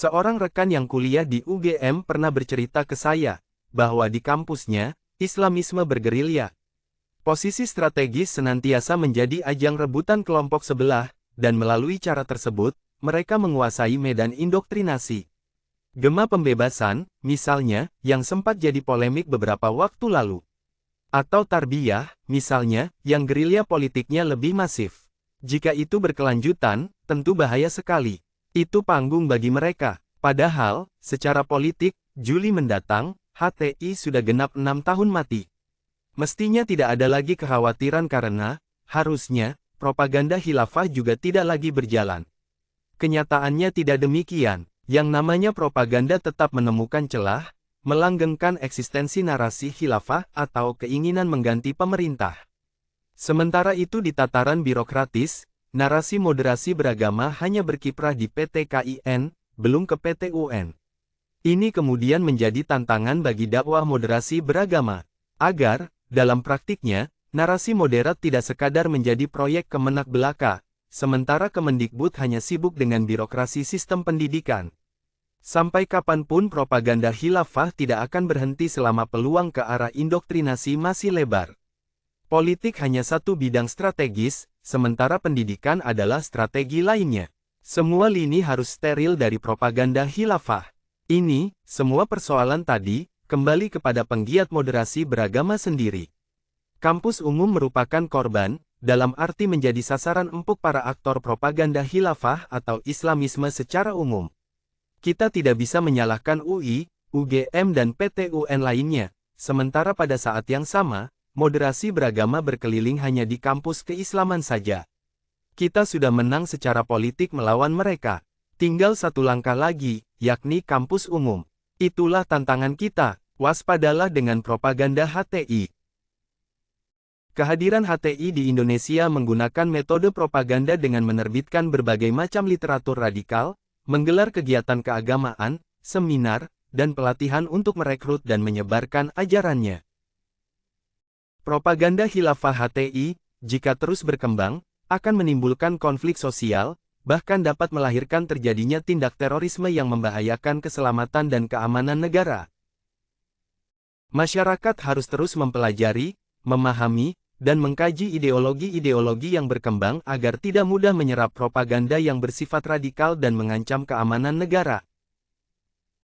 Seorang rekan yang kuliah di UGM pernah bercerita ke saya, bahwa di kampusnya, Islamisme bergerilya. Posisi strategis senantiasa menjadi ajang rebutan kelompok sebelah, dan melalui cara tersebut, mereka menguasai medan indoktrinasi. Gema pembebasan, misalnya, yang sempat jadi polemik beberapa waktu lalu. Atau tarbiyah, misalnya, yang gerilya politiknya lebih masif. Jika itu berkelanjutan, tentu bahaya sekali. Itu panggung bagi mereka. Padahal, secara politik, Juli mendatang, HTI sudah genap 6 tahun mati. Mestinya tidak ada lagi kekhawatiran karena, harusnya, propaganda khilafah juga tidak lagi berjalan. Kenyataannya tidak demikian. Yang namanya propaganda tetap menemukan celah, melanggengkan eksistensi narasi khilafah atau keinginan mengganti pemerintah. Sementara itu di tataran birokratis, narasi moderasi beragama hanya berkiprah di PT KIN, belum ke PT UN. Ini kemudian menjadi tantangan bagi dakwah moderasi beragama, agar, dalam praktiknya, narasi moderat tidak sekadar menjadi proyek kemenak belaka, sementara Kemendikbud hanya sibuk dengan birokrasi sistem pendidikan. Sampai kapanpun propaganda khilafah tidak akan berhenti selama peluang ke arah indoktrinasi masih lebar. Politik hanya satu bidang strategis, sementara pendidikan adalah strategi lainnya. Semua lini harus steril dari propaganda khilafah. Ini, semua persoalan tadi, kembali kepada penggiat moderasi beragama sendiri. Kampus umum merupakan korban, dalam arti menjadi sasaran empuk para aktor propaganda khilafah atau Islamisme secara umum. Kita tidak bisa menyalahkan UI, UGM dan PT UN lainnya, sementara pada saat yang sama, moderasi beragama berkeliling hanya di kampus keislaman saja. Kita sudah menang secara politik melawan mereka. Tinggal satu langkah lagi, yakni kampus umum. Itulah tantangan kita, waspadalah dengan propaganda HTI. Kehadiran HTI di Indonesia menggunakan metode propaganda dengan menerbitkan berbagai macam literatur radikal, menggelar kegiatan keagamaan, seminar, dan pelatihan untuk merekrut dan menyebarkan ajarannya. Propaganda khilafah HTI, jika terus berkembang, akan menimbulkan konflik sosial, bahkan dapat melahirkan terjadinya tindak terorisme yang membahayakan keselamatan dan keamanan negara. Masyarakat harus terus mempelajari, memahami, dan mengkaji ideologi-ideologi yang berkembang agar tidak mudah menyerap propaganda yang bersifat radikal dan mengancam keamanan negara.